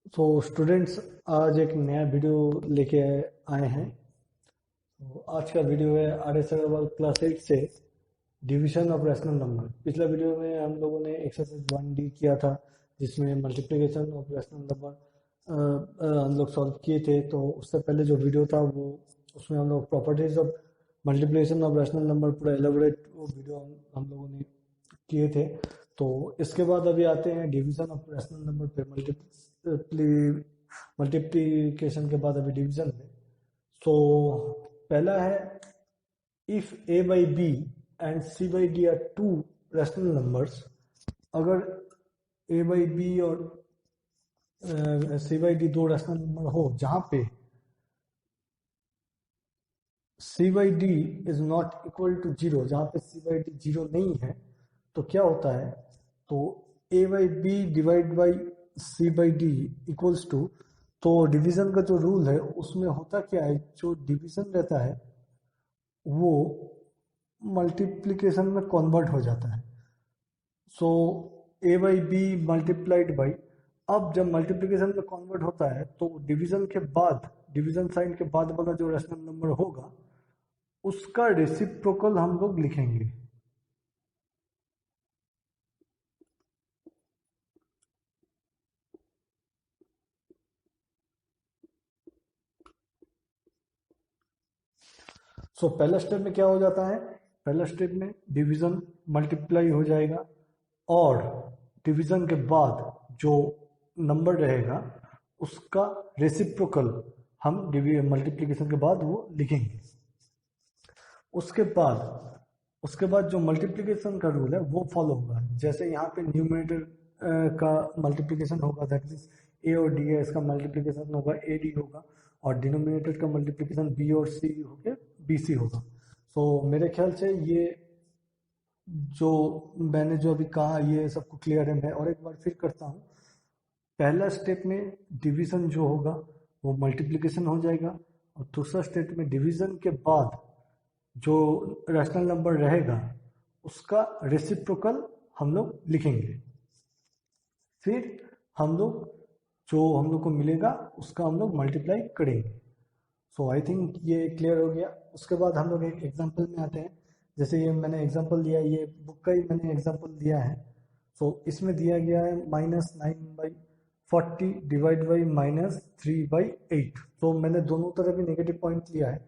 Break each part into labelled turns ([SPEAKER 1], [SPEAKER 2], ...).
[SPEAKER 1] तो स्टूडेंट्स, आज एक नया वीडियो लेके आए हैं। तो आज का वीडियो है आर एस अग्रवाल क्लास 8 से डिवीजन ऑफ रैशनल नंबर। पिछला वीडियो में हम लोगों ने एक्सरसाइज 1D किया था, जिसमें मल्टीप्लिकेशन ऑफ रैशनल नंबर हम लोग सॉल्व किए थे। तो उससे पहले जो वीडियो था वो उसमें हम लोग properties of multiplication of rational number पूरा एलोबरेट वो वीडियो हम लोगों ने किए थे। तो इसके बाद अभी आते हैं डिवीजन ऑफ रैशनल नंबर पे। मल्टीप्लिकेशन के बाद अभी डिवीजन में। तो पहला है, if a by b and c by d are two rational numbers। अगर a by b और c by d दो रैशनल नंबर हो जहां पे c by d is not equal to zero, जहां पे c by d जीरो नहीं है, तो क्या होता है? तो a by b divide by c by d equals to, तो डिवीजन का जो रूल है उसमें होता क्या है, जो डिवीजन रहता है वो मल्टीप्लिकेशन में कन्वर्ट हो जाता है। सो A by B multiplied by, अब जब मल्टीप्लिकेशन में कन्वर्ट होता है तो डिवीजन के बाद, डिवीजन साइन के बाद वाला जो रैशनल नंबर होगा उसका रेसिप्रोकल हम लोग लिखेंगे। सो पहला स्टेप में क्या हो जाता है? पहला स्टेप में डिवीजन मल्टीप्लाई हो जाएगा और डिवीजन के बाद जो नंबर रहेगा उसका रेसिप्रोकल हम मल्टीप्लिकेशन के बाद वो लिखेंगे। उसके बाद उसके बाद जो मल्टीप्लिकेशन का रूल है वो फॉलो होगा। जैसे यहाँ पे न्यूमरेटर का मल्टीप्लिकेशन होगा, दैट मीन्स ए और डी है, इसका मल्टीप्लिकेशन होगा ए डी होगा, और डिनोमिनेटर का मल्टीप्लिकेशन बी और सी होके बी सी होगा। सो मेरे ख्याल से ये जो मैंने जो अभी कहा ये सबको क्लियर है। मैं और एक बार फिर करता हूँ। पहला स्टेप में डिवीजन जो होगा वो मल्टीप्लिकेशन हो जाएगा, और दूसरा स्टेप में डिवीजन के बाद जो रैशनल नंबर रहेगा उसका रेसिप्रोकल हम लोग लिखेंगे। फिर हम लोग जो हम लोग को मिलेगा उसका हम लोग मल्टीप्लाई करेंगे। सो आई थिंक ये क्लियर हो गया। उसके बाद हम लोग एक एग्जांपल में आते हैं। जैसे ये मैंने एग्जांपल दिया, ये बुक का ही मैंने एग्जांपल दिया है। सो इसमें दिया गया है -9/40 डिवाइड बाई -3/8। तो मैंने दोनों तरफ ही नेगेटिव पॉइंट लिया है।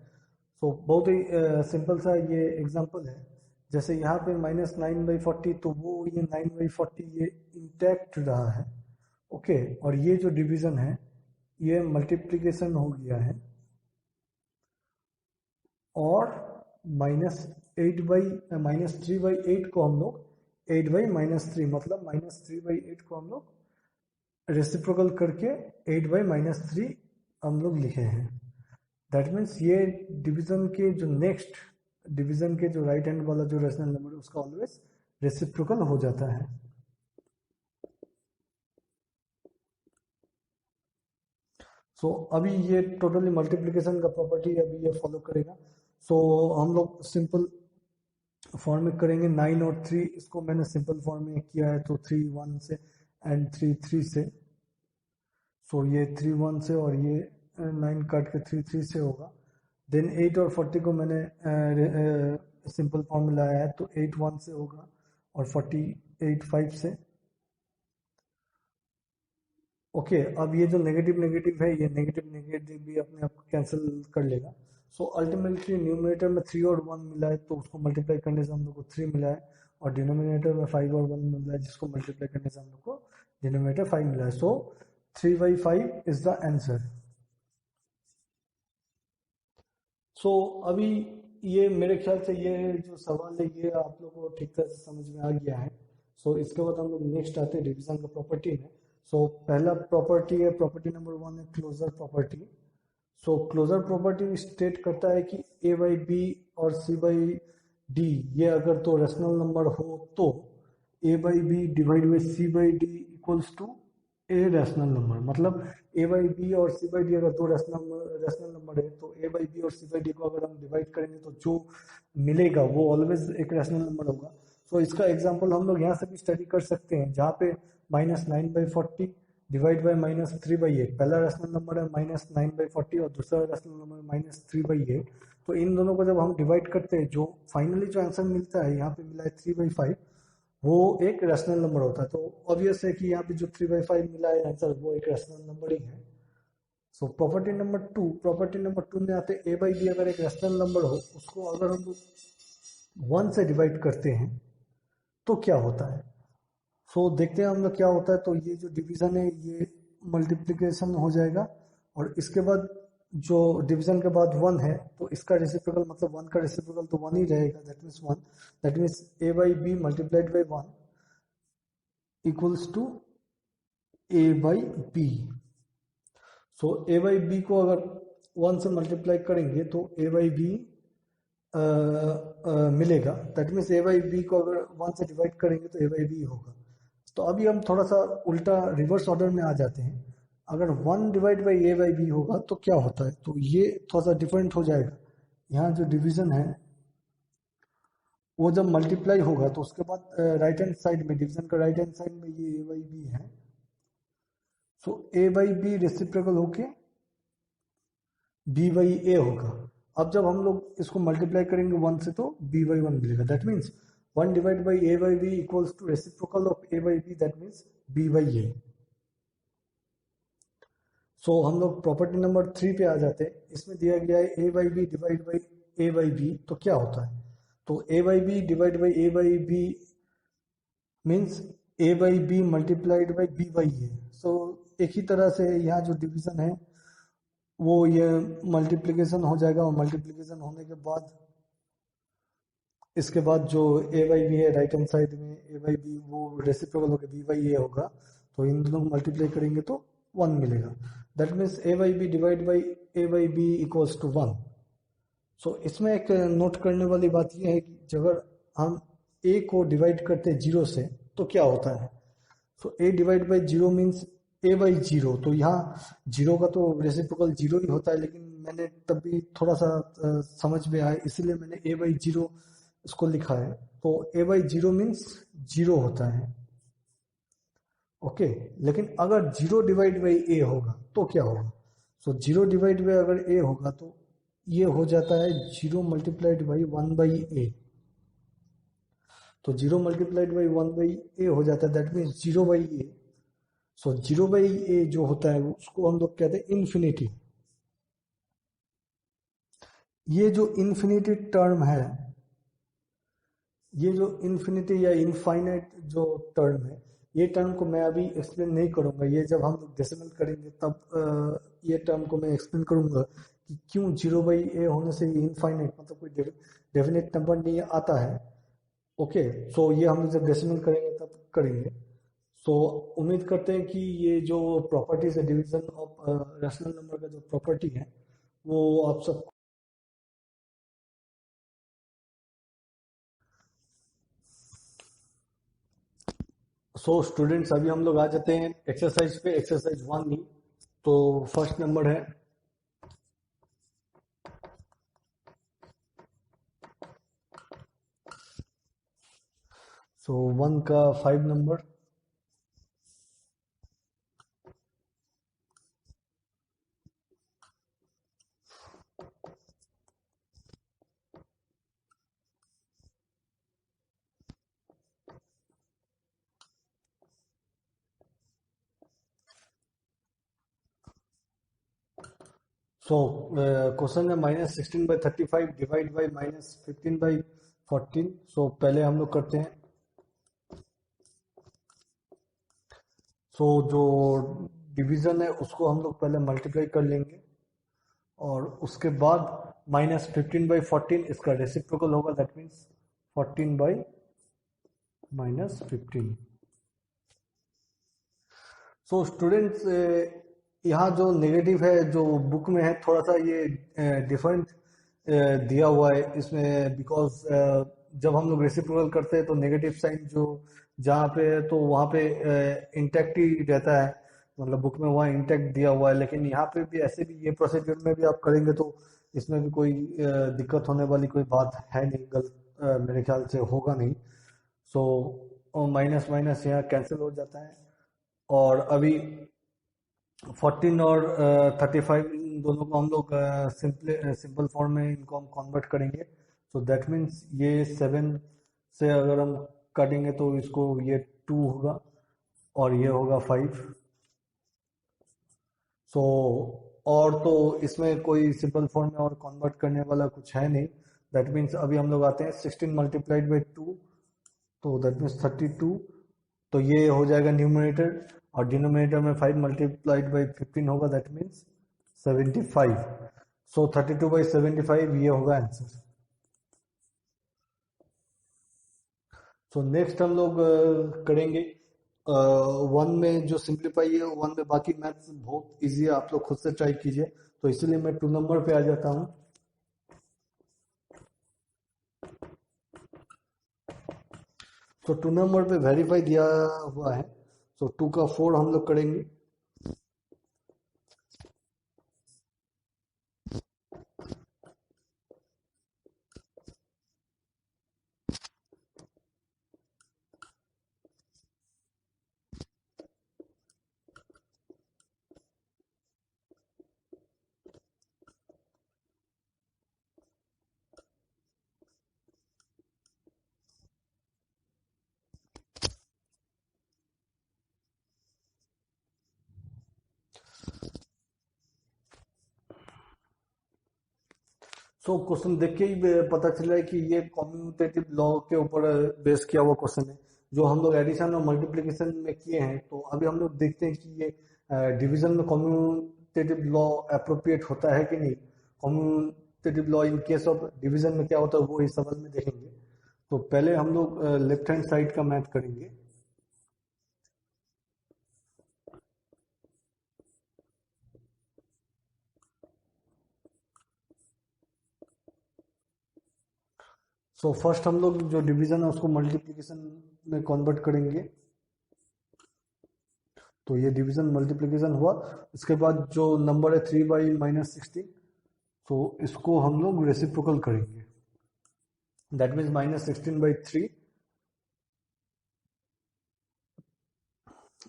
[SPEAKER 1] सो बहुत ही सिंपल सा ये एग्जांपल है। जैसे यहाँ पे -9/40, तो वो ये 9/40 ये इंटैक्ट रहा है। ओके, और ये जो डिवीजन है ये मल्टीप्लिकेशन हो गया है, और -3/8 को हम लोग 8/-3, मतलब -3/8 को हम लोग रेसिप्रोकल करके 8/-3 हम लोग लिखे हैं। दैट मीन्स ये डिवीजन के जो नेक्स्ट डिवीजन के जो राइट हैंड वाला जो रेशनल नंबर है उसका ऑलवेज रेसिप्रोकल हो जाता है। सो अभी ये टोटली मल्टीप्लिकेशन का प्रॉपर्टी अभी ये फॉलो करेगा। सो हम लोग सिंपल फॉर्म में करेंगे। 9 और 3, इसको मैंने सिंपल फॉर्म में किया है, तो 3 1 से एंड 3 3 से। सो ये 3 1 से और ये 9 काट के 3 3 से होगा। देन 8 और 40 को मैंने सिंपल फॉर्म में लाया है, तो 8 1 से होगा और 48 5 से। ओके, अब ये जो नेगेटिव नेगेटिव है ये नेगेटिव नेगेटिव भी अपने आप कैंसिल कर लेगा। सो अल्टीमेटली न्यूमरेटर में 3 और 1 मिला है, तो उसको मल्टीप्लाई करने से हम लोग को 3 मिला है, और डिनोमिनेटर में 5 और 1 मिला है, जिसको मल्टीप्लाई करने से हम लोग को डिनोमिनेटर 5 मिला है। सो 3/5 इज द आंसर। सो अभी ये मेरे ख्याल से ये जो सवाल है ये आप लोगों को ठीक तरह से समझ में आ गया है। सो इसके बाद हम लोग नेक्स्ट आते हैं डिवीजन का प्रॉपर्टी में। सो पहला प्रॉपर्टी है, प्रॉपर्टी नंबर 1 है क्लोजर प्रॉपर्टी। सो क्लोजर प्रॉपर्टी स्टेट करता है कि ए बाई बी और सी बाई डी ये अगर दो रैशनल नंबर हो तो A by B divide by C by D equals to a rational number. मतलब ए बाई बी और सी बाई डी अगर दो रैशनल नंबर है तो ए बाई बी और सी बाई डी को अगर हम डिवाइड करेंगे तो जो मिलेगा वो ऑलवेज एक रैशनल नंबर होगा। सो इसका एग्जांपल हम लोग यहाँ से भी स्टडी कर सकते हैं, जहाँ पे -9/40 डिवाइड बाई -3/8, पहला रैशनल नंबर है -9/40 और दूसरा रैशनल नंबर -3/8। तो इन दोनों को जब हम डिवाइड करते हैं, जो फाइनली जो आंसर मिलता है, यहाँ पे मिला है 3/5, वो एक रैशनल नंबर होता है। तो ऑब्वियस है कि यहाँ पे जो 3/5 मिला है आंसर, वो एक रैशनल नंबर ही है। सो प्रॉपर्टी नंबर टू में आते ए बाई बी, अगर एक रैशनल नंबर हो, उसको अगर हम 1 से डिवाइड करते हैं तो क्या होता है। सो देखते हैं हम लोग क्या होता है। तो ये जो डिवीजन है, ये मल्टीप्लिकेशन हो जाएगा, और इसके बाद जो डिवीजन के बाद 1 है, तो इसका रेसिप्रोकल, मतलब 1 का रेसिप्रोकल तो 1 ही रहेगा, that means 1। That means A by B multiplied by 1 equals to A by B. So A by B को अगर 1 से मल्टीप्लाई करेंगे तो ए बाई बी मिलेगा। That means A by B को अगर 1 से डिवाइड करेंगे तो ए बाई बी होगा। तो अभी हम थोड़ा सा उल्टा रिवर्स ऑर्डर में आ जाते हैं। अगर 1 divide by A by B होगा तो क्या होता है, तो ये थोड़ा सा डिफरेंट हो जाएगा। यहाँ जो डिवीजन है, वो जब मल्टीप्लाई होगा तो उसके बाद राइट हैंड साइड में, डिवीजन का राइट हैंड साइड में ये ए बाई बी है। सो ए बाई बी रेसिप्रोकल होके बी बाई ए होगा। अब जब हम लोग इसको मल्टीप्लाई करेंगे 1 से, तो बी बाई 1 मिलेगा। That means 1 divide by A by B equals to reciprocal of A by B, that means B by A. So हम लोग प्रॉपर्टी नंबर 3 पे आ जाते हैं। इसमें दिया गया है A by B divide by A by B, तो क्या होता है। तो A by B divide by A by B means A by B multiplied by B by A. So एक ही तरह से यहाँ जो डिवीजन है, वो ये मल्टीप्लिकेशन हो जाएगा, और मल्टीप्लिकेशन होने के बाद इसके बाद जो ए बाई बी है राइट हैंड साइड में, ए बाई बी वो रेसिप्रोकल होकर बी बाई ए होगा। तो इन दोनों को मल्टीप्लाई करेंगे तो 1 मिलेगा। That means A by B divide by A by B equals to 1। So इसमें एक नोट करने वाली बात यह है कि अगर हम ए को डिवाइड करते हैं 0 से, तो क्या होता है। तो A divide by 0 means A by 0। तो यहाँ 0 का तो रेसिप्रोकल 0 ही होता है, लेकिन मैंने तब भी थोड़ा सा समझ में आया, इसीलिए मैंने ए बाई 0 इसको लिखा है। तो ए बाई 0 मीन्स 0 होता है, ओके। लेकिन अगर 0 डिवाइड बाई ए होगा तो क्या होगा। सो 0 डिवाइड बाई अगर ए होगा तो ये हो जाता है 0 मल्टीप्लाइड बाई 1 बाई ए। तो 0 मल्टीप्लाइड बाई 1 बाई ए हो जाता है, that means 0 by A. So 0 by A जो होता है उसको हम लोग कहते हैं इन्फिनिटी। ये जो इन्फिनिटी टर्म है, ये जो इन्फिनिटी या इनफाइनाइट जो टर्म है, ये टर्म को मैं अभी एक्सप्लेन नहीं करूंगा। ये जब हम लोग डेसिमल करेंगे तब ये टर्म को मैं एक्सप्लेन करूंगा कि क्यों 0 बाई ए होने से इनफाइनाइट, मतलब कोई डेफिनेट नंबर नहीं आता है, ओके। सो ये हम लोग जब डेसिमल करेंगे तब करेंगे। सो उम्मीद करते हैं कि ये जो प्रॉपर्टीज है डिवीजन ऑफ रैशनल नंबर का जो प्रॉपर्टी है, वो आप सब। सो स्टूडेंट्स, अभी हम लोग आ जाते हैं एक्सरसाइज पे, एक्सरसाइज 1 ही। तो फर्स्ट नंबर है, सो 1 का 5 नंबर। सो क्वेश्चन है -16/35 डिवाइड बाई -15/14। सो पहले हम लोग करते हैं। सो जो डिवीजन है उसको हम लोग पहले मल्टीप्लाई कर लेंगे, और उसके बाद -15/14 इसका रेसिप्रोकल होगा, दैट मीन्स 14/-15। सो स्टूडेंट्स, यहाँ जो नेगेटिव है जो बुक में है, थोड़ा सा ये डिफरेंट दिया हुआ है इसमें, बिकॉज जब हम लोग रेसिप्रोकल करते हैं तो नेगेटिव साइन जो जहाँ पे है तो वहाँ पे इंटैक्ट ही रहता है, मतलब बुक में वहाँ इंटैक्ट दिया हुआ है। लेकिन यहाँ पे भी ऐसे भी ये प्रोसीजर में भी आप करेंगे तो इसमें भी कोई दिक्कत होने वाली कोई बात है नहीं, गलत मेरे ख्याल से होगा नहीं। सो माइनस माइनस यहाँ कैंसिल हो जाता है। और अभी 14 और 35 इन दोनों को हम लोग सिंपल फॉर्म में इनको हम कन्वर्ट करेंगे। सो दैट मीन्स ये 7 से अगर हम काटेंगे तो इसको ये 2 होगा और ये होगा 5। सो और तो इसमें कोई सिंपल फॉर्म में और कन्वर्ट करने वाला कुछ है नहीं। दैट मीन्स अभी हम लोग आते हैं 16 मल्टीप्लाइड बाई 2, तो दैट मीन्स 32। तो ये हो जाएगा न्यूमरेटर, और डिनोमिनेटर में 5 मल्टीप्लाइड बाई 15 होगा, दैट मीन्स 75। सो 32/75 ये होगा आंसर। सो नेक्स्ट हम लोग करेंगे 1 में जो सिंप्लीफाई है 1 में। बाकी मैथ्स बहुत इजी है, आप लोग खुद से ट्राई कीजिए। तो इसलिए मैं 2 नंबर पे आ जाता हूँ। तो 2 नंबर पे वेरीफाई दिया हुआ है, तो 2 का 4 हम लोग करेंगे। सो क्वेश्चन देख के ही पता चल रहा है कि ये कम्यूटेटिव लॉ के ऊपर बेस किया हुआ क्वेश्चन है, जो हम लोग एडिशन और मल्टीप्लिकेशन में किए हैं। तो अभी हम लोग देखते हैं कि ये डिवीजन में कम्यूटेटिव लॉ अप्रोप्रिएट होता है कि नहीं। Commutative law in case of division में क्या होता है वो इस सवाल में देखेंगे। तो पहले हम लोग लेफ्ट हैंड साइड का मैथ करेंगे। सो फर्स्ट हम लोग जो डिवीजन है उसको मल्टीप्लिकेशन में कन्वर्ट करेंगे। तो ये डिवीजन मल्टीप्लिकेशन हुआ। इसके बाद जो नंबर है 3/-16, तो इसको हम लोग रेसिप्रोकल करेंगे। That means -16/3।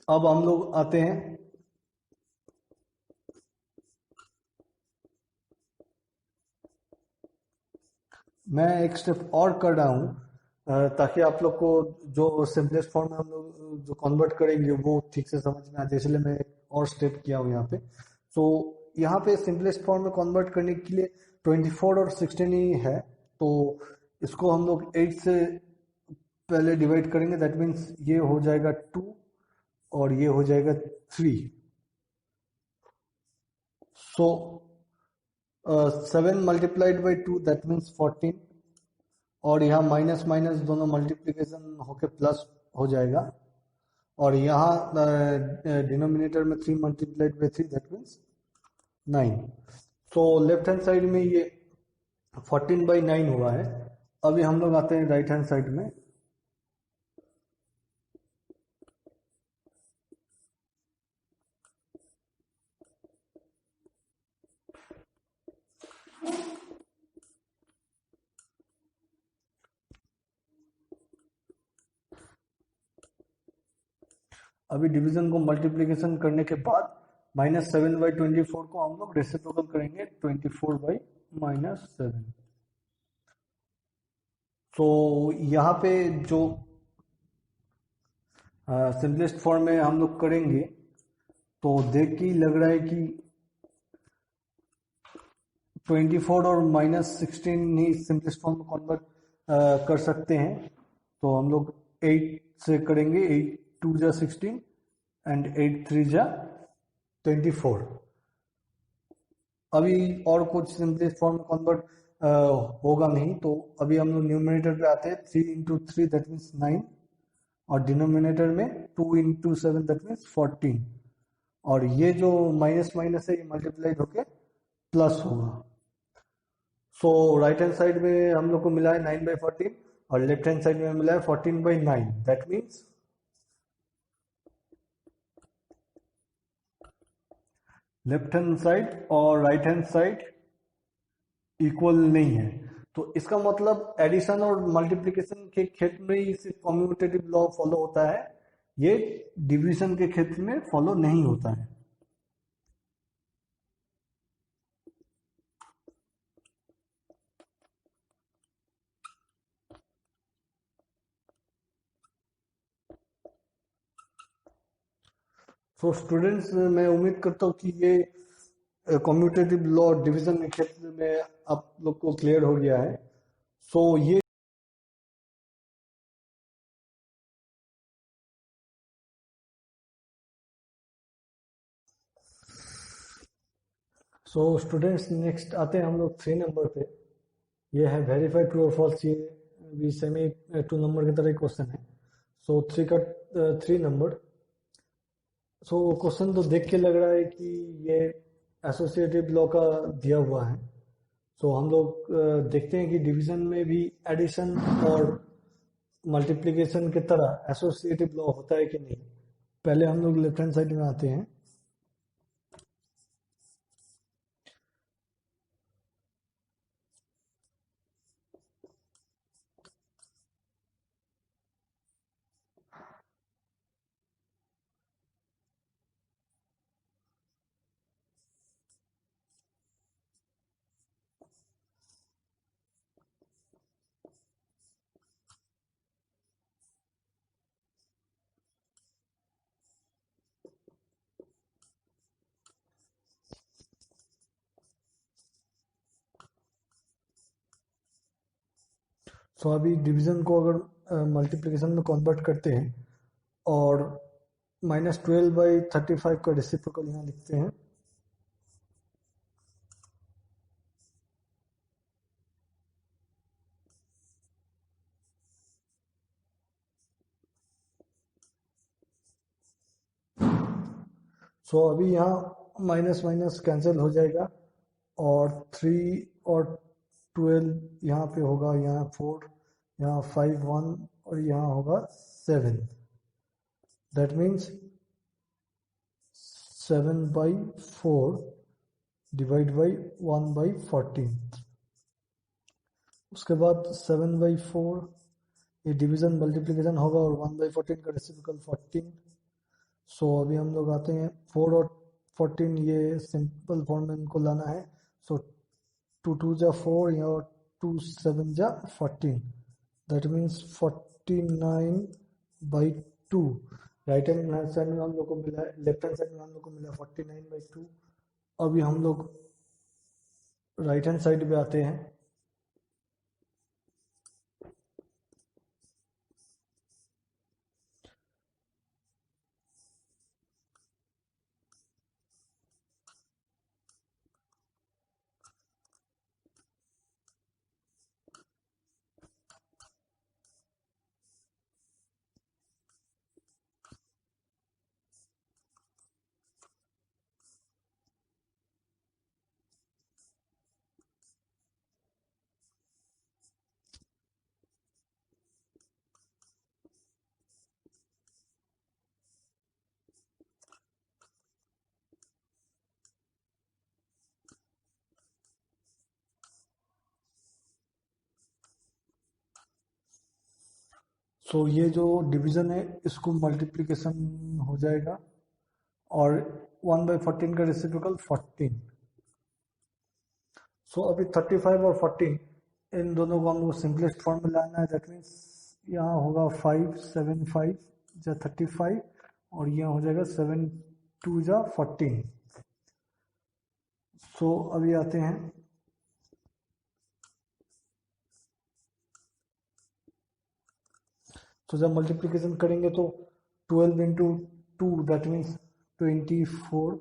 [SPEAKER 1] अब हम लोग आते हैं मैं एक स्टेप और कर रहा हूँ ताकि आप लोग को जो सिंपलेस्ट फॉर्म में हम लोग जो कन्वर्ट करेंगे वो ठीक से समझ में आ जाए, इसलिए मैं एक और स्टेप किया हूँ यहाँ पे। तो यहाँ पे सिंपलेस्ट फॉर्म में कन्वर्ट करने के लिए 24 और 16 ही है, तो इसको हम लोग 8 से पहले डिवाइड करेंगे। दैट मीन्स ये हो जाएगा 2 और ये हो जाएगा 3। सो 7 मल्टीप्लाइड बाई 2 दैट मीन्स 14, और यहाँ माइनस माइनस दोनों मल्टीप्लिकेशन होके प्लस हो जाएगा, और यहाँ डिनोमिनेटर में 3 मल्टीप्लाइड बाई 3 दैट मीन्स 9। तो लेफ्ट हैंड साइड में ये 14/9 हुआ है। अभी हम लोग आते हैं राइट हैंड साइड में। अभी डिवीजन को मल्टीप्लिकेशन करने के बाद -7/24 को हम लोग रेसिप्रोकल करेंगे 24/-7। तो यहाँ पे जो सिंपलेस्ट फॉर्म में हम लोग करेंगे, तो देख के ही लग रहा है कि 24 और -16 ही सिंपलेस्ट फॉर्म में कन्वर्ट कर सकते हैं। तो हम लोग 8 से करेंगे, 8 2 जा 16 एंड 8 3 जा 24। अभी और कुछ सिंपलेस्ट फॉर्म में कन्वर्ट होगा नहीं, तो अभी हम लोग न्यूमरेटर पे आते हैं। 3 × 3 दैट मीन्स 9, और डिनोमिनेटर में 2 × 7 दैट मीन्स 14, और ये जो माइनस माइनस है ये मल्टीप्लाइड होके प्लस होगा। सो राइट हैंड साइड में हम लोग को मिला है 9/14, और लेफ्ट हैंड साइड में मिला है 14/9। That means left hand side और राइट हैंड साइड इक्वल नहीं है। तो इसका मतलब एडिशन और मल्टीप्लिकेशन के क्षेत्र में ही सिर्फ कम्यूटेटिव लॉ फॉलो होता है, ये डिवीजन के क्षेत्र में फॉलो नहीं होता है। सो स्टूडेंट्स, मैं उम्मीद करता हूँ कि ये कम्यूटेटिव लॉ डिवीजन के क्षेत्र में आप लोग को क्लियर हो गया है। सो ये सो स्टूडेंट्स, नेक्स्ट आते हैं हम लोग 3 नंबर पे। ये है वेरीफाई ट्रू और फॉल्स। ये भी सेमी 2 नंबर की तरह क्वेश्चन है। सो 3 नंबर। सो क्वेश्चन तो देख के लग रहा है कि ये एसोसिएटिव लॉ का दिया हुआ है। सो हम लोग देखते हैं कि डिवीजन में भी एडिशन और मल्टीप्लिकेशन की तरह एसोसिएटिव लॉ होता है कि नहीं। पहले हम लोग लेफ्ट हैंड साइड में आते हैं। सो अभी डिवीजन को अगर मल्टीप्लिकेशन में कन्वर्ट करते हैं और -12/35 का रेसिप्रोकल यहाँ लिखते हैं। सो अभी यहाँ माइनस माइनस कैंसिल हो जाएगा और 3 और 12 यहाँ पे होगा, यहाँ 4, यहाँ 5 1 और यहाँ होगा 7। That means 7/4 divide by 1/14। उसके बाद 7/4 ये डिवीजन मल्टीप्लिकेशन होगा और 1/14 का रेसिप्रोकल 14। सो अभी हम लोग आते हैं 4 और 14, ये सिंपल फॉर्म में इनको लाना है। सो 2 2 जा 4 या 2 7 जा 14। That means 49/2। Right hand side में हम लोग को मिला है, लेफ्ट हैंड साइड में हम लोग को मिला 49/2। अभी हम लोग राइट हैंड साइड पे आते हैं। सो ये जो डिवीजन है इसको मल्टीप्लिकेशन हो जाएगा और 1/14 का रेसिप्रोकल 14। सो अभी 35 और 14 इन दोनों को हमको सिंपलेस्ट फॉर्म में लाना है। दैट मीन्स यहाँ होगा 5 7 5 जा 35 और यहाँ हो जाएगा 7 2 जा 14। सो अभी आते हैं। तो जब मल्टीप्लिकेशन करेंगे तो 12 इंटू 2 दैट मीन्स 24।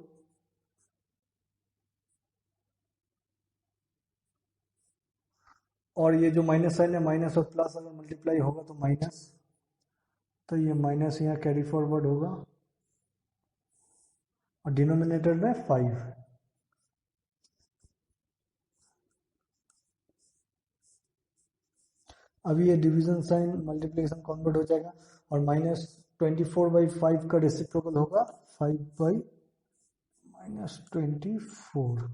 [SPEAKER 1] और ये जो माइनस साइन है, माइनस और प्लस अगर मल्टीप्लाई होगा तो माइनस, तो ये माइनस यहाँ कैरी फॉरवर्ड होगा और डिनोमिनेटर में 5। अभी ये डिवीजन साइन मल्टीप्लिकेशन कन्वर्ट हो जाएगा और -24/5 का रेसिप्रोकल होगा 5/-24।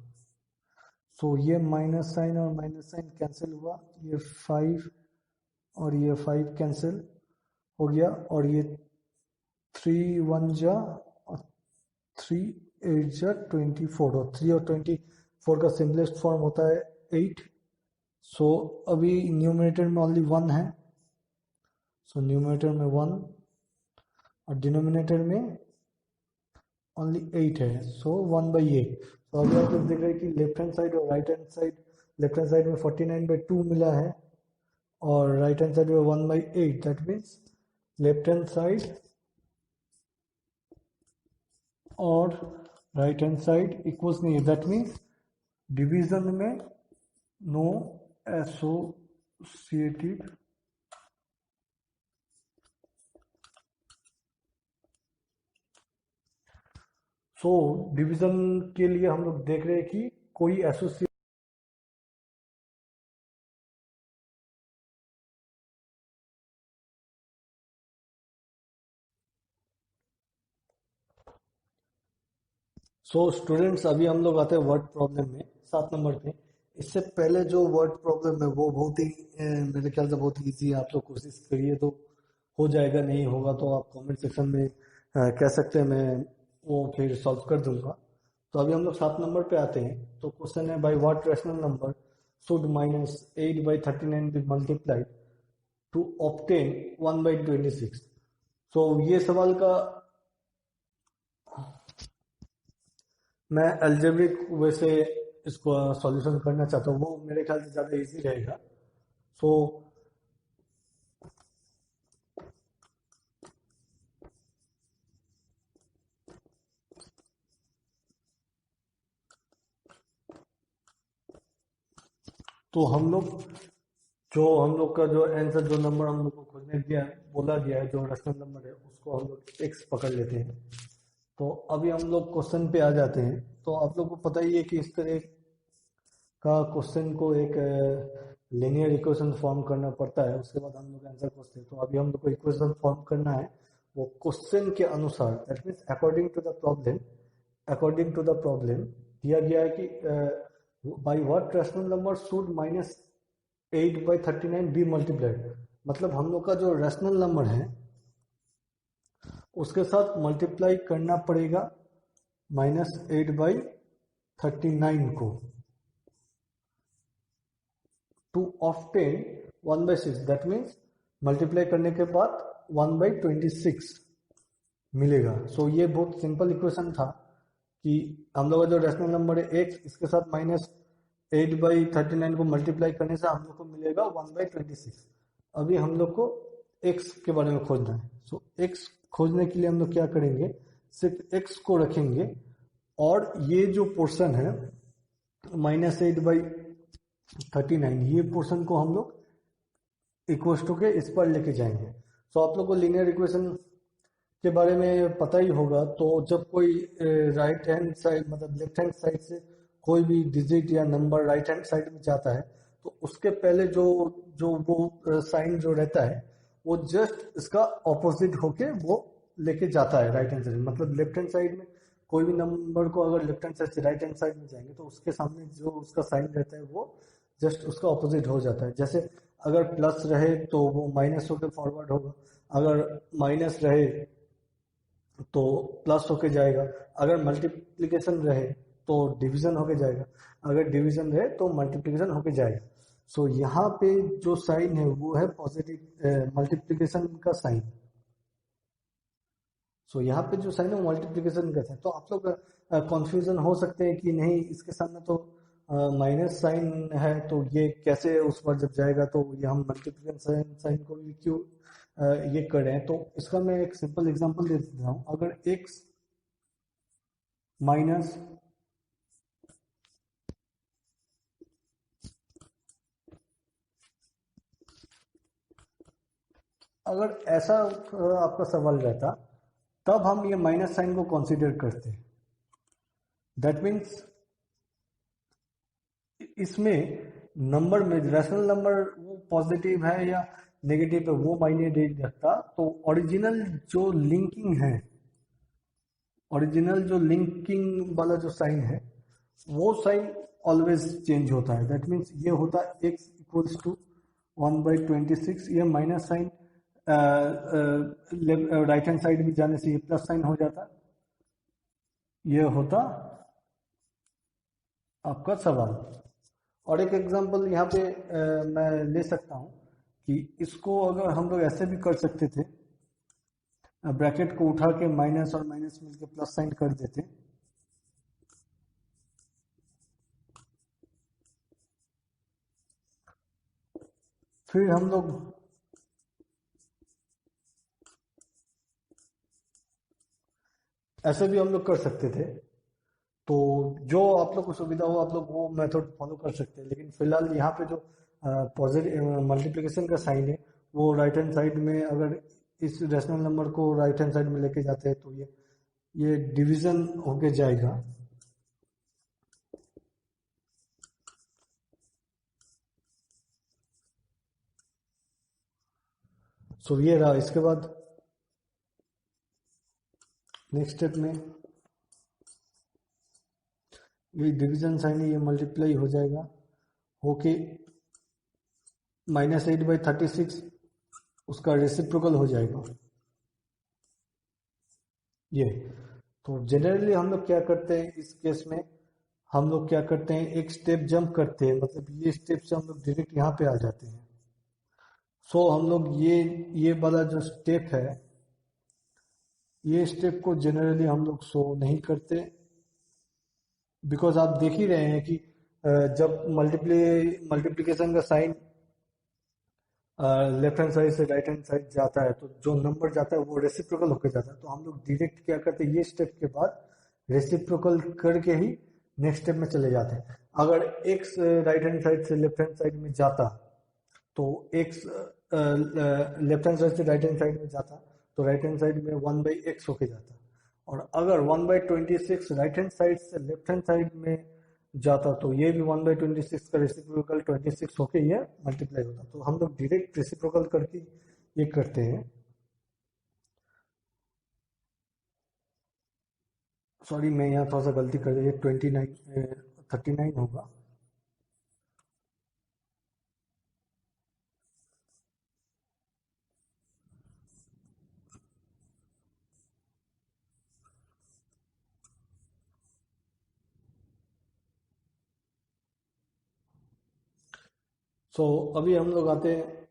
[SPEAKER 1] सो ये माइनस साइन और माइनस साइन कैंसिल हुआ, ये 5 और ये 5 कैंसिल हो गया और ये 3 1 जा और 3 8 जा 24 और 3 और 24 का सिंपलेस्ट फॉर्म होता है 8। सो अभी न्यूमरेटर में ओनली 1 है। सो न्यूमरेटर में 1 और डिनोमिनेटर में ओनली 8 है, सो 1/8। तो अभी आप लोग देख रहे हैं कि लेफ्ट हैंड साइड और right hand side, left hand side में 49/2 मिला है और राइट हैंड साइड में 1/8। That means left hand side और राइट हैंड साइड इक्वल्स नहीं है। दैट मीन्स डिवीजन में नो एसोसिएटेड डिवीजन के लिए हम लोग देख रहे हैं कि कोई एसोसिएट स्टूडेंट्स अभी हम लोग आते हैं वर्ड प्रॉब्लम में 7 नंबर पे। इससे पहले जो वर्ड प्रॉब्लम है वो बहुत ही मेरे ख्याल से बहुत इजी है। आप लोग कोशिश करिए तो हो जाएगा, नहीं होगा तो आप कमेंट सेक्शन में कह सकते हैं, मैं वो फिर सॉल्व कर दूंगा। तो अभी हम लोग 7 नंबर पे आते हैं। तो क्वेश्चन है, by what rational number should -8/39 be multiplied to obtain 1/26। तो ये सवाल का मैं अलजेब्रिक वे से इसको सॉल्यूशन करना चाहता हूँ, वो मेरे ख्याल से ज़्यादा इजी रहेगा। सो तो हम लोग का जो आंसर, जो नंबर हम लोग को खोजने दिया बोला गया है, जो रैशनल नंबर है उसको हम लोग एक्स पकड़ लेते हैं। तो अभी हम लोग क्वेश्चन पे आ जाते हैं। तो आप लोग को पता ही है कि इस तरह का क्वेश्चन को एक लीनियर इक्वेशन फॉर्म करना पड़ता है, उसके बाद हम लोग आंसर खोजते हैं। तो अभी हम लोग को इक्वेशन फॉर्म करना है वो क्वेश्चन के अनुसार। That means according to the problem दिया गया है कि by what rational number should -8/39 be multiplied. मतलब हम लोग का जो रैशनल नंबर है उसके साथ मल्टीप्लाई करना पड़ेगा -8/39 को to obtain 1/6। That means multiply करने के बाद 1/26 मिलेगा। ये बहुत सिंपल इक्वेशन था कि हम लोग का जो रैशनल नंबर है एक्स, इसके साथ -8/39 को मल्टीप्लाई करने से हम लोग को मिलेगा 1/26। अभी हम लोग को एक्स के बारे में खोजना है। एक्स खोजने के लिए हम लोग क्या करेंगे, सिर्फ एक्स को रखेंगे और ये जो पोर्शन है -8/39, ये पोर्शन को हम लोग इक्वल टू के इस पर लेके जाएंगे। आप लोग को लीनियर इक्वेशन के बारे में पता ही होगा। तो जब कोई राइट हैंड साइड मतलब लेफ्ट हैंड साइड से कोई भी डिजिट या नंबर राइट हैंड साइड में जाता है तो उसके पहले जो जो वो साइन जो रहता है वो जस्ट इसका ऑपोजिट होके वो लेके जाता है राइट हैंड साइड। मतलब लेफ्ट हैंड साइड में कोई भी नंबर को अगर लेफ्ट हैंड साइड से राइट हैंड साइड में जाएंगे तो उसके सामने जो उसका साइन रहता है वो जस्ट उसका ऑपोजिट हो जाता है। जैसे अगर प्लस रहे तो वो माइनस होकर फॉरवर्ड होगा, अगर माइनस रहे तो प्लस होके जाएगा, अगर मल्टीप्लिकेशन रहे तो डिवीजन होके जाएगा, अगर डिवीजन रहे तो मल्टीप्लिकेशन होके जाएगा। यहाँ पे जो साइन है वो है पॉजिटिव मल्टीप्लिकेशन का साइन। यहाँ पे जो साइन है वो मल्टीप्लिकेशन का साइन। तो आप लोग कंफ्यूजन हो सकते हैं कि नहीं इसके सामने तो माइनस साइन है तो ये कैसे उस पर जब जाएगा, तो ये हम मल्टीप्लिकेशन साइन को भी क्यों ये करें। तो इसका मैं एक सिंपल एग्जांपल दे देता हूँ। अगर x माइनस अगर ऐसा आपका सवाल रहता तब हम ये माइनस साइन को कंसीडर करते। दैट मीन्स इसमें नंबर में रैशनल नंबर वो पॉजिटिव है या नेगेटिव है वो मायने नहीं रखता। तो ओरिजिनल जो लिंकिंग वाला जो साइन है वो साइन ऑलवेज चेंज होता है। दैट मीन्स ये होता है x इक्वल्स टू 1/26। ये minus sign right hand side में जाने से ये प्लस साइन हो जाता, ये होता आपका सवाल। और एक एग्जांपल यहाँ पे मैं ले सकता हूँ कि इसको अगर हम लोग ऐसे भी कर सकते थे ब्रैकेट को उठा के माइनस और माइनस मिलके प्लस साइन कर देते। फिर हम लोग ऐसे भी हम लोग कर सकते थे। तो जो आप लोग को सुविधा हो आप लोग वो मेथड फॉलो कर सकते हैं, लेकिन फिलहाल यहाँ पे जो पॉजिटिव मल्टीप्लिकेशन का साइन है वो राइट हैंड साइड में, अगर इस रेशनल नंबर को राइट हैंड साइड में लेके जाते हैं तो ये डिवीजन होके जाएगा। सो ये रहा। इसके बाद नेक्स्ट स्टेप में ये डिवीजन साइन है, ये मल्टीप्लाई हो जाएगा होके -8/36 उसका रेसिप्रोकल हो जाएगा ये। तो जनरली हम लोग क्या करते हैं इस केस में, हम लोग क्या करते हैं एक स्टेप जंप करते हैं, मतलब ये स्टेप से हम लोग डायरेक्ट यहाँ पे आ जाते हैं। सो हम लोग ये वाला जो स्टेप है, ये स्टेप को जनरली हम लोग शो नहीं करते, बिकॉज आप देख ही रहे हैं कि जब मल्टीप्लिकेशन का साइन लेफ्ट हैंड साइड से राइट हैंड साइड जाता है तो जो नंबर जाता है वो रेसिप्रोकल होकर जाता है। तो हम लोग डायरेक्ट क्या करते हैं, ये स्टेप के बाद रेसिप्रोकल करके ही नेक्स्ट स्टेप में चले जाते हैं। अगर एक्स राइट हैंड साइड से लेफ्ट हैंड साइड में जाता तो एक्स लेफ्ट हैंड साइड से राइट हैंड साइड में जाता तो राइट हैंड साइड में 1/x होके जाता, और अगर 1/26 राइट हैंड साइड से लेफ्ट हैंड साइड में जाता तो ये भी 1/26 का रेसिप्रोकल 26 होके ये मल्टीप्लाई होता। तो हम लोग डायरेक्ट रेसिप्रोकल करके ये करते हैं। सॉरी मैं यहाँ थोड़ा सा गलती कर दिया, 39 होगा। सो अभी हम लोग आते हैं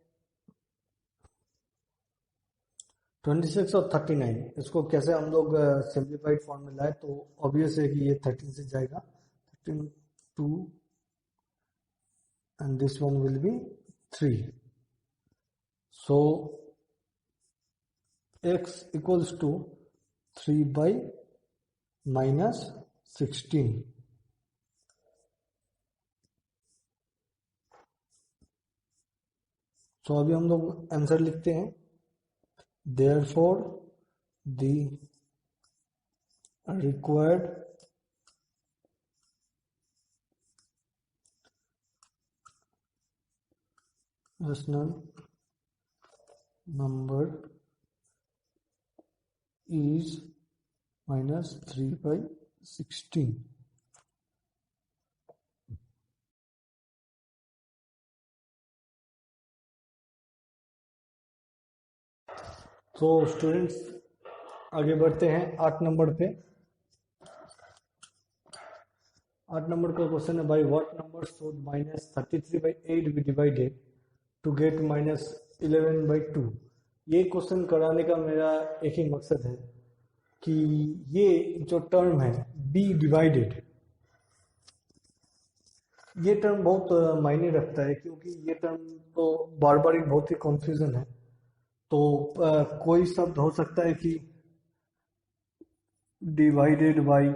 [SPEAKER 1] 26 और 39, इसको कैसे हम लोग सिंप्लीफाइड फॉर्म में लाए। तो ऑब्वियस है कि ये 13 से जाएगा, 13 2 and this one will be 3. So x equals to 3/-16. तो अभी हम लोग आंसर लिखते हैं, therefore the required rational number is -3/16. तो स्टूडेंट्स आगे बढ़ते हैं 8 नंबर पे। 8 नंबर का क्वेश्चन है, by what number should -33/8 be divided to get -11/2। ये क्वेश्चन कराने का मेरा एक ही मकसद है कि ये जो टर्म है बी डिवाइडेड, ये टर्म बहुत मायने रखता है, क्योंकि ये टर्म तो बार बार बहुत ही कंफ्यूजन है। तो कोई शब्द हो सकता है कि डिवाइडेड बाई,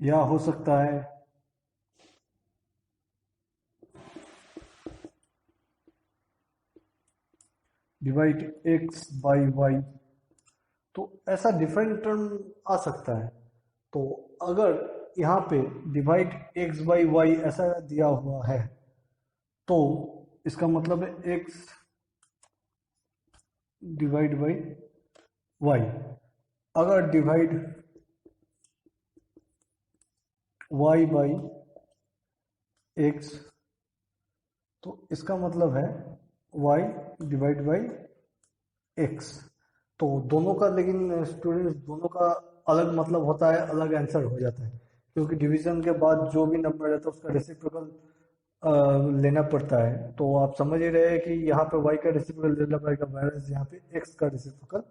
[SPEAKER 1] या हो सकता है डिवाइड एक्स बाई वाई। तो ऐसा डिफरेंट टर्म आ सकता है। तो अगर यहाँ पे डिवाइड एक्स बाई वाई ऐसा दिया हुआ है तो इसका मतलब है एक्स डिवाइड बाई वाई। अगर डिवाइड वाई बाई एक्स तो इसका मतलब है वाई डिवाइड बाई एक्स। तो दोनों का, लेकिन स्टूडेंट्स दोनों का अलग मतलब होता है, अलग आंसर हो जाता है, क्योंकि डिवीजन के बाद जो भी नंबर रहता है उसका रेसिप्रोकल लेना पड़ता है। तो आप समझ ही रहे हैं कि यहाँ पे y का रेसिप्रोकल लेना पड़ेगा, वायरस यहाँ पे x का रेसिप्रोकल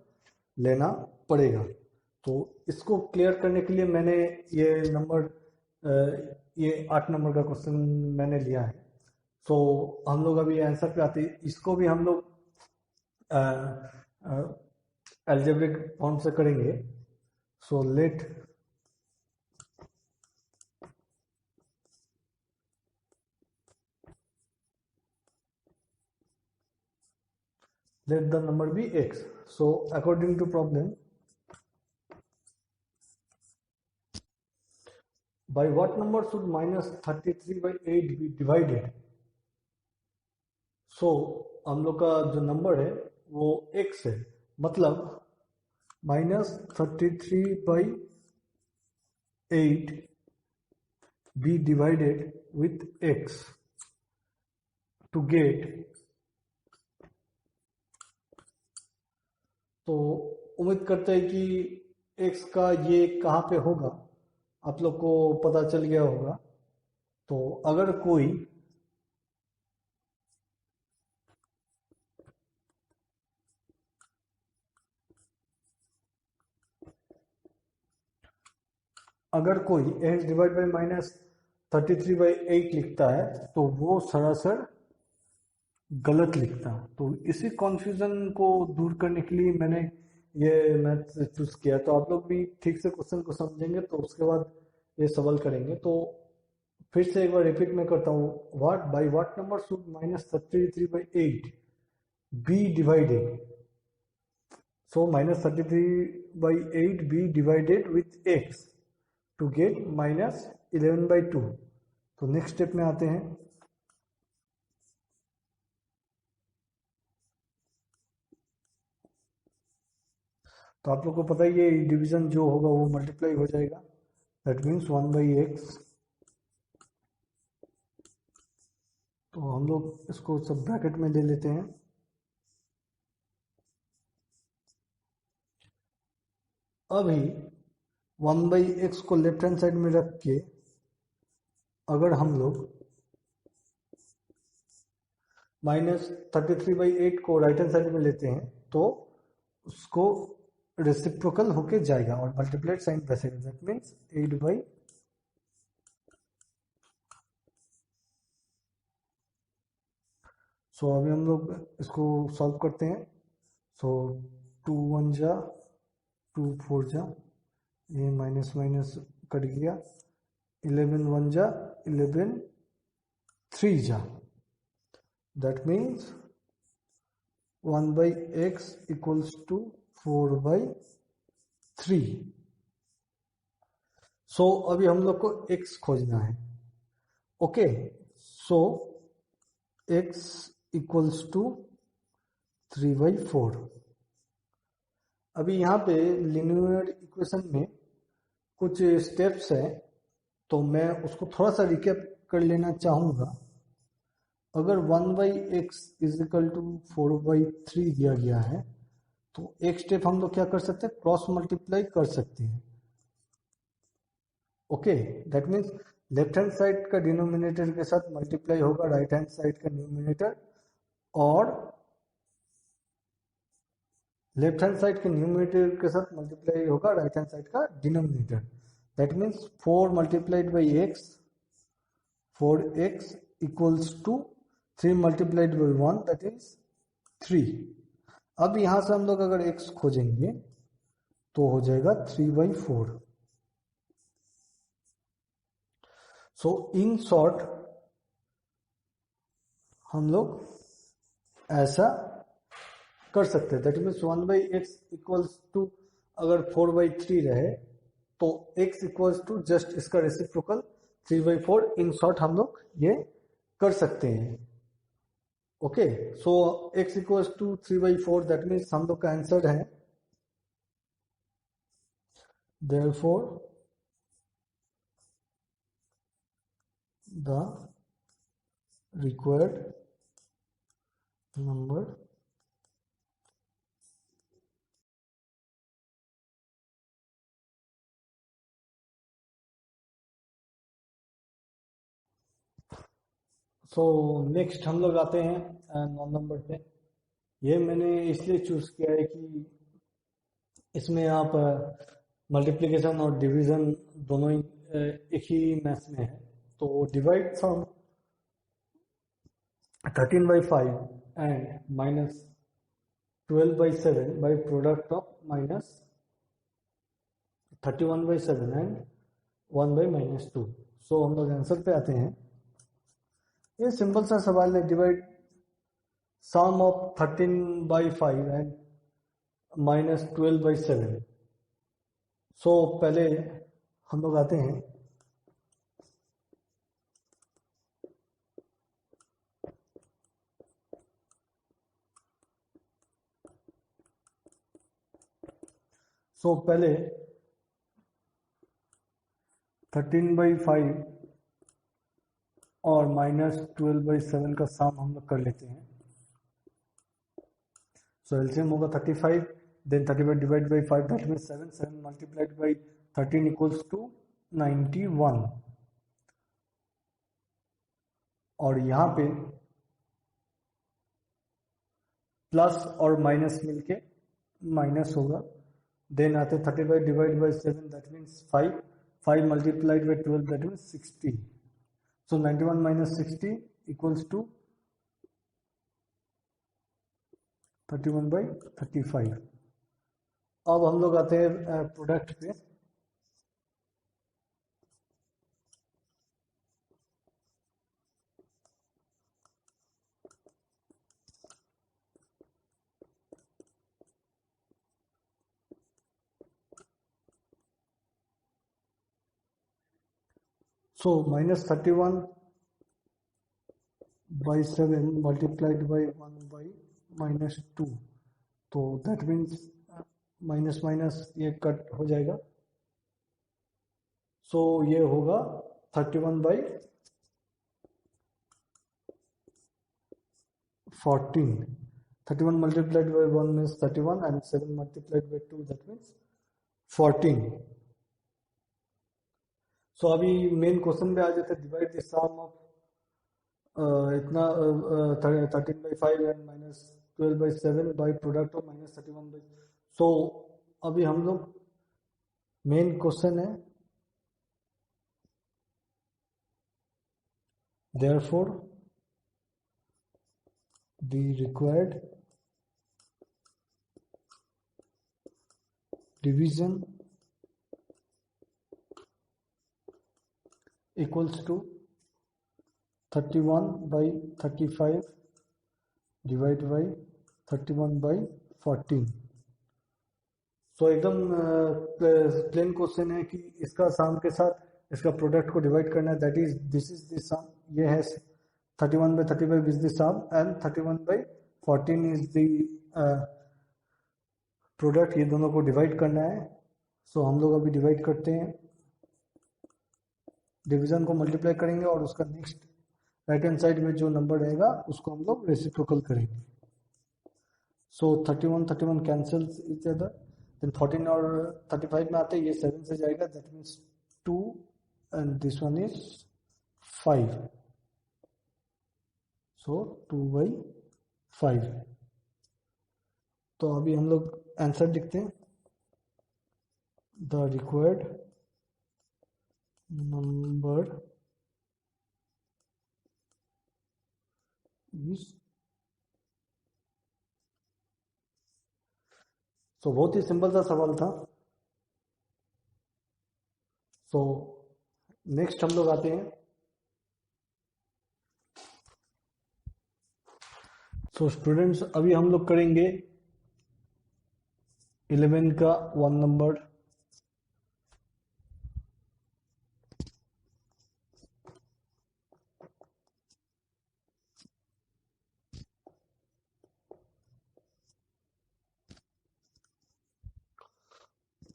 [SPEAKER 1] लेना पड़ेगा। तो इसको क्लियर करने के लिए मैंने ये नंबर ये 8 नंबर का क्वेश्चन मैंने लिया है। तो हम लोग अभी आंसर पे आते हैं। इसको भी हम लोग अलजेब्रिक फॉर्म से करेंगे। सो let the number be x. So according to problem, by what number should minus 33 by 8 be divided? So हम लोग का जो नंबर है वो x है, मतलब -33/8 be divided with x to get। तो उम्मीद करते हैं कि x का ये कहाँ पे होगा आप लोग को पता चल गया होगा। तो अगर कोई x डिवाइड बाई -33/8 लिखता है तो वो सरासर गलत लिखता है। तो इसी कॉन्फ्यूजन को दूर करने के लिए मैंने ये मैथ चूज किया। तो आप लोग भी ठीक से क्वेश्चन को समझेंगे तो उसके बाद ये सवाल करेंगे। तो फिर से एक बार रिपीट में करता हूँ। What number should -33/8 be divided? So -33/8 be divided with x to get -11/2। तो नेक्स्ट स्टेप में आते हैं। तो आप लोग को पता ही है डिवीजन जो होगा वो मल्टीप्लाई हो जाएगा। That means 1/x। तो हम लोग इसको सब ब्रैकेट में ले लेते हैं। अभी 1/x को लेफ्ट हैंड साइड में रख के अगर हम लोग -33/8 को राइट हैंड साइड में लेते हैं तो उसको रेसिप्रोकल होके जाएगा और मल्टीप्लाइड साइन बचेगा। That means 8/। सो अभी हम लोग इसको सॉल्व करते हैं। सो 2 1 जा 2 4 जा, ये माइनस माइनस कट गया। 11 1 जा 11 3 जा। That means 1/x equals to 4/3। So अभी हम लोग को x खोजना है। Okay, so x equals to 3/4। अभी यहाँ पे लिनियर इक्वेशन में कुछ स्टेप्स हैं तो मैं उसको थोड़ा सा रिकैप कर लेना चाहूँगा। अगर 1/x इज इक्वल टू 4/3 दिया गया है तो एक स्टेप हम लोग क्या कर सकते हैं, क्रॉस मल्टीप्लाई कर सकते हैं। Okay, that means left hand side का डिनोमिनेटर के साथ मल्टीप्लाई होगा राइट हैंड साइड का न्यूमिनेटर, और लेफ्ट हैंड साइड के न्यूमिनेटर के साथ मल्टीप्लाई होगा राइट हैंड साइड का denominator. That means 4 multiplied by x, 4x equals to 3 multiplied by 1 that is 3। अब यहां से हम लोग अगर x खोजेंगे तो हो जाएगा 3/4। सो इन शॉर्ट हम लोग ऐसा कर सकते हैं। That means 1/x equals to अगर 4/3 रहे तो x इक्वल्स टू जस्ट इसका रेसिप्रोकल 3/4। इन शॉर्ट हम लोग ये कर सकते हैं। Okay, so x equals to 3/4 that means हम लोग का आंसर है therefore the required number so next हम लोग आते हैं 9 नंबर पे। ये मैंने इसलिए चूज किया है कि इसमें आप मल्टीप्लिकेशन और डिवीजन दोनों ही एक ही मैथ में है। तो divide some 13/5 and minus 12/7 by product of minus 31/7 and 1/-2। सो हम लोग आंसर पे आते हैं। ये सिंपल सा सवाल है, divide sum of 13/5 and minus 12/7। So पहले हम लोग आते हैं पहले 13/5 और माइनस 12/7 का सम हम लोग कर लेते हैं। सो एलसीएम होगा 35, then 35 divide by 5 that means 7, 7 multiplied by 13 equals to 91। और यहाँ पे प्लस और माइनस मिलके माइनस होगा। देन आते 35 divide by 7 that means 5, 5 multiplied by 12 that means 60। So 91 minus 60 equals to 31/35। अब हम लोग आते हैं प्रोडक्ट पे। So -31/7 multiplied by 1/-2। तो दैट मीन्स माइनस माइनस ये कट हो जाएगा। सो ये होगा 31/14। 31 multiplied by 1 means 31 and 7 multiplied by 2 that means 14। So अभी मेन क्वेश्चन पे आ जाते हैं, डिवाइड द सम ऑफ इतना 13/5 and minus 12/7 by product of minus 31/। सो अभी हम लोग मेन क्वेश्चन है, therefore the required division equals to 31/35 divided by 31/14। सो एकदम प्लेन क्वेश्चन है कि इसका सम के साथ इसका प्रोडक्ट को डिवाइड करना है। That is this is the sum. ये है 31/35 is the sum and 31/14 is the product. ये दोनों को डिवाइड करना है। सो हम लोग अभी डिवाइड करते हैं, डिवीजन को मल्टीप्लाई करेंगे और उसका नेक्स्ट राइट हैंड साइड में जो नंबर रहेगा उसको हम लोग रेसिप्रोकल करेंगे। सो 31 कैंसल्स इच अदर। देन 14 और 35 में आते हैं, ये 7 से जाएगा that means 2 and this one is 5। सो 2/5। तो अभी हम लोग आंसर लिखते हैं, द रिक्वायर्ड नंबर इज। तो बहुत ही सिंपल सा सवाल था। सो नेक्स्ट हम लोग आते हैं। सो स्टूडेंट्स अभी हम लोग करेंगे 11 का 1 नंबर।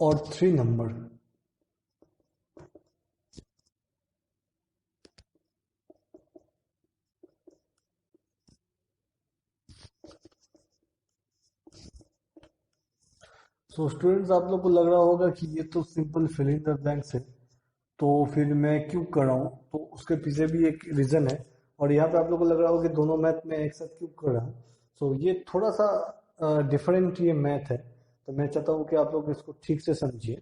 [SPEAKER 1] और 3 नंबर। सो स्टूडेंट्स आप लोग को लग रहा होगा कि ये तो simple fill in the blanks है, तो फिर मैं क्यों कर रहा हूँ। तो उसके पीछे भी एक रीज़न है और यहाँ पे आप लोग को लग रहा होगा कि दोनों मैथ में एक साथ क्यों कर रहा है। सो ये थोड़ा सा डिफरेंट ये मैथ है, तो मैं चाहता हूँ कि आप लोग इसको ठीक से समझिए।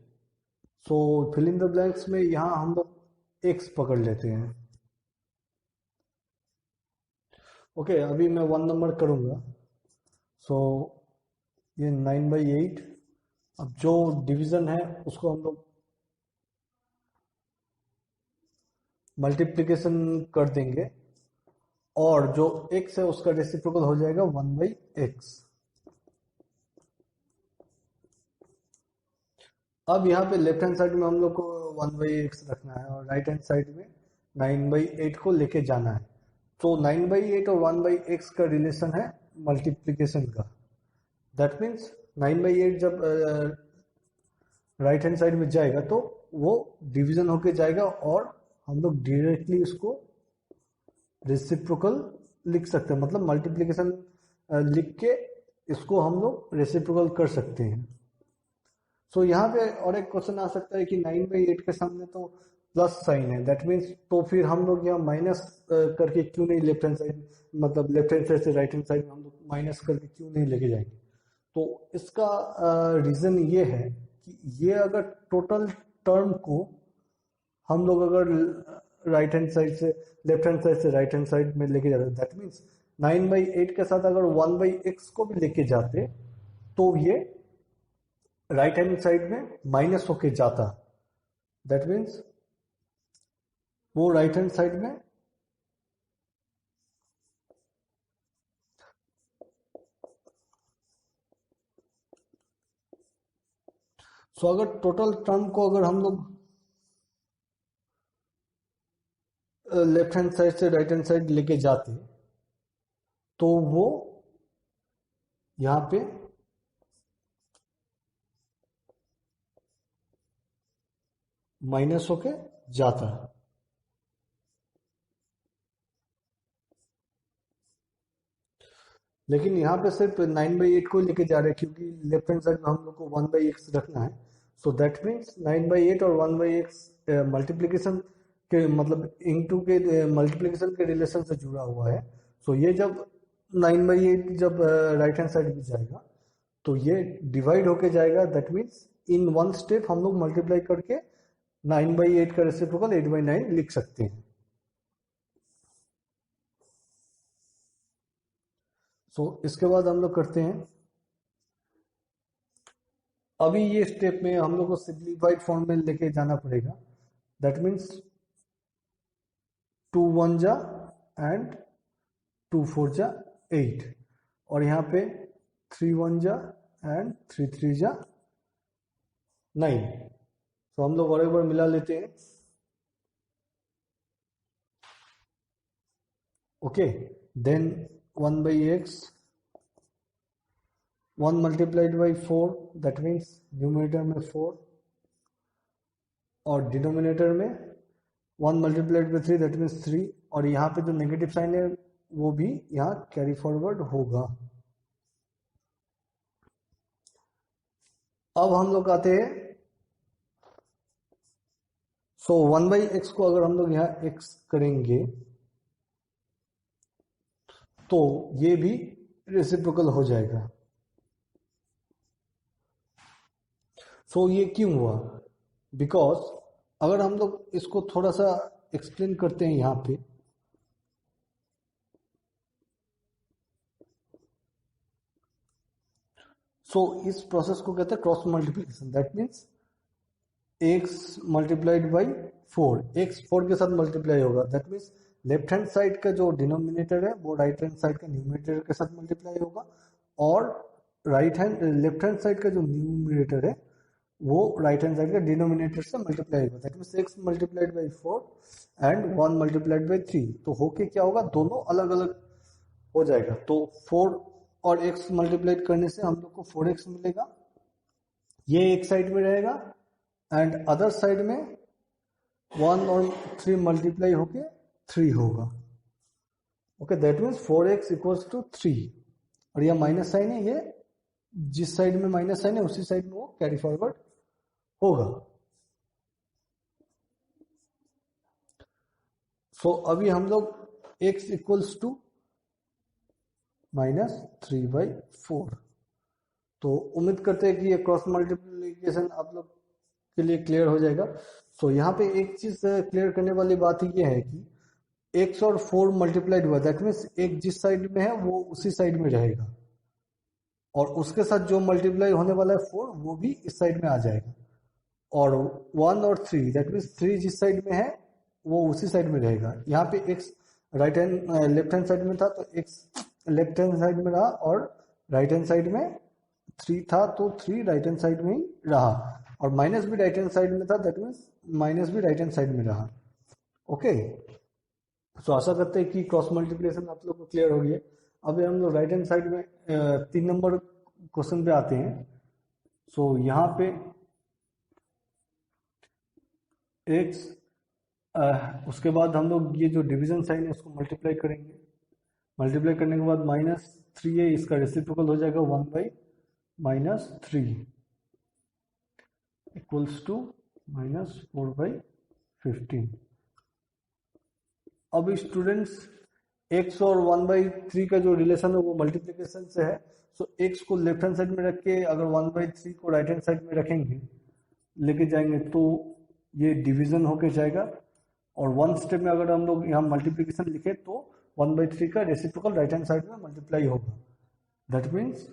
[SPEAKER 1] सो फिल इन द ब्लैंक्स में यहाँ हम लोग एक्स पकड़ लेते हैं। ओके, अभी मैं 1 नंबर करूँगा। सो ये 9/8। अब जो डिवीजन है उसको हम लोग मल्टीप्लिकेशन कर देंगे, और जो x है उसका रेसिप्रोकल हो जाएगा 1/x। अब यहाँ पे लेफ्ट हैंड साइड में हम लोग को 1/x रखना है और राइट हैंड साइड में 9/8 को लेके जाना है। तो 9/8 और 1/x का रिलेशन है मल्टीप्लिकेशन का। दैट मीन्स 9/8 जब राइट हैंड साइड में जाएगा तो वो डिवीजन होके जाएगा, और हम लोग डायरेक्टली उसको रेसिप्रोकल लिख सकते हैं, मतलब मल्टीप्लिकेशन लिख के इसको हम लोग रेसिप्रोकल कर सकते हैं। सो यहाँ पे और एक क्वेश्चन आ सकता है कि 9/8 के सामने तो प्लस साइन है, दैट मीन्स तो फिर हम लोग यहाँ माइनस करके क्यों नहीं लेफ्ट हैंड साइड, मतलब लेफ्ट हैंड साइड से राइट हैंड साइड में हम लोग माइनस करके क्यों नहीं लेके जाएंगे। तो इसका रीजन ये है कि ये अगर टोटल टर्म को हम लोग अगर राइट हैंड साइड से लेफ्ट हैंड साइड से राइट हैंड साइड में लेके जाते, दैट मीन्स 9/8 के साथ अगर 1/x को भी लेके जाते तो ये राइट हैंड साइड में माइनस होके जाता। दैट मीन्स वो राइट हैंड साइड में अगर टोटल टर्म को अगर हम लोग लेफ्ट हैंड साइड से राइट हैंड साइड लेके जाते तो वो यहाँ पे माइनस होके जाता है। लेकिन यहाँ पे सिर्फ 9/8 को लेके जा रहे हैं क्योंकि लेफ्ट हैंड साइड में हम लोग को 1/x रखना है। सो दैट मीन्स 9/8 और 1/x मल्टीप्लीकेशन के मतलब इनटू के मल्टीप्लीकेशन के रिलेशन से जुड़ा हुआ है। सो ये जब 9/8 जब राइट हैंड साइड में जाएगा तो ये डिवाइड होके जाएगा। That means in one step हम लोग मल्टीप्लाई करके 9/8 का रेसिप्रोकल 8/9 लिख सकते हैं। इसके बाद हम लोग करते हैं, अभी ये स्टेप में हम लोग को सिंप्लीफाइड फॉर्म में लेके जाना पड़ेगा। दैट मीन्स 2 1 जा एंड 2 4 जा 8, और यहाँ पे 3 1 जा एंड 3 3 जा 9। तो हम लोग और एक बार मिला लेते हैं। Okay, then 1/x 1 multiplied by 4, that means numerator में 4 और डिनोमिनेटर में 1 multiplied by 3, दैट मीन्स 3, और यहाँ पे जो नेगेटिव साइन है वो भी यहाँ कैरी फॉरवर्ड होगा। अब हम लोग आते हैं, 1/x को अगर हम लोग यहाँ x करेंगे तो ये भी रेसिप्रोकल हो जाएगा। ये क्यों हुआ? बिकॉज अगर हम लोग इसको थोड़ा सा एक्सप्लेन करते हैं यहाँ पे, इस प्रोसेस को कहते हैं cross multiplication. That means x multiplied by 4, x 4 के साथ मल्टीप्लाई होगा। That means left hand side का जो डिनोमिनेटर है वो राइट हैंड साइड का न्यूमरेटर के साथ मल्टीप्लाई होगा, और लेफ्ट हैंड साइड का जो न्यूमरेटर है वो राइट हैंड साइड का डिनोमिनेटर से मल्टीप्लाई होगा। That means x multiplied by 4 and 1 multiplied by 3, तो होके क्या होगा, दोनों अलग अलग हो जाएगा। तो 4 और x मल्टीप्लाइड करने से हम लोग को 4x मिलेगा, ये एक साइड में रहेगा, एंड अदर साइड में 1 और 3 मल्टीप्लाई होके 3 होगा। Okay, that means 4x equals to 3, और यह माइनस साइन है, ये जिस साइड में माइनस साइन है उसी साइड में वो कैरी फॉरवर्ड होगा। अभी हम लोग x इक्वल्स टू -3/4। तो उम्मीद करते हैं कि ये क्रॉस मल्टीप्लिकेशन आप लोग के लिए क्लियर हो जाएगा। सो यहाँ पे एक चीज क्लियर करने वाली बात ये है कि x और 4 मल्टीप्लाइड हुआ, दैट मीन्स एक जिस साइड में है वो उसी साइड में रहेगा, और उसके साथ जो मल्टीप्लाई होने वाला है 4 वो भी इस साइड में आ जाएगा। और 1 और 3 दैट मीन्स 3 जिस साइड में है वो उसी साइड में रहेगा। यहाँ पे x right hand left hand side में था तो x लेफ्ट हैंड साइड में रहा, और राइट हैंड साइड में 3 था तो 3 राइट हैंड साइड में ही रहा, और माइनस भी राइट हैंड साइड में था, दैट मीन्स माइनस भी राइट हैंड साइड में रहा। ओके, तो आशा करते हैं कि क्रॉस मल्टीप्लिकेशन आप लोग को क्लियर हो गया। अब हम लोग राइट हैंड साइड में 3 नंबर क्वेश्चन पे आते हैं। सो यहाँ पे x उसके बाद हम लोग ये जो डिवीजन साइन है उसको मल्टीप्लाई करेंगे। मल्टीप्लाई करने के बाद -3 है, इसका रेसिप्रोकल हो जाएगा 1/-3 इक्वल्स टू -4/15। अब स्टूडेंट्स x और 1/3 का जो रिलेशन है वो मल्टीप्लिकेशन से है। सो x को लेफ्ट हैंड साइड में रख के अगर 1/3 को राइट हैंड साइड में रखेंगे लेके जाएंगे तो ये डिवीजन होके जाएगा, और 1 स्टेप में अगर हम लोग यहाँ मल्टीप्लिकेशन लिखे तो 1/3 का रेसिप्रोकल राइट हैंड साइड में मल्टीप्लाई होगा, दैट मीन्स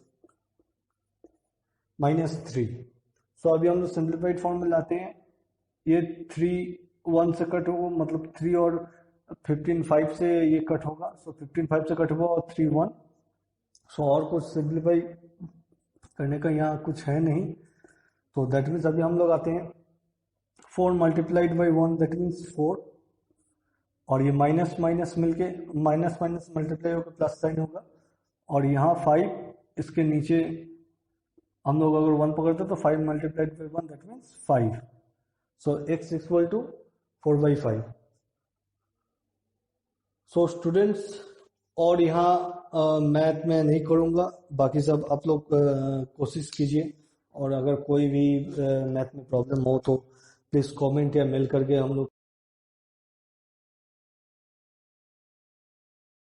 [SPEAKER 1] -3। सो अभी हम लोग सिंप्लीफाइड फॉर्म में लाते हैं। ये 3 1 से कट होगा, मतलब 3 और 15 5 से ये कट होगा, सो 15 5 से कट होगा और 3 1। सो और कुछ सिंप्लीफाई करने का यहाँ कुछ है नहीं, तो दैट मीन्स अभी हम लोग आते हैं 4 मल्टीप्लाइड बाई 1 दैट मीन्स 4, और ये माइनस माइनस मिलके माइनस माइनस मल्टीप्लाई होकर प्लस साइन होगा, और यहाँ 5 इसके नीचे हम लोग अगर 1 पकड़ते तो 5 multiplied by 1 that means 5। So x equal to 4/5। So students, और यहाँ मैथ में नहीं करूँगा, बाकी सब आप लोग कोशिश कीजिए, और अगर कोई भी मैथ में प्रॉब्लम हो तो प्लीज़ कमेंट या मेल करके हम लोग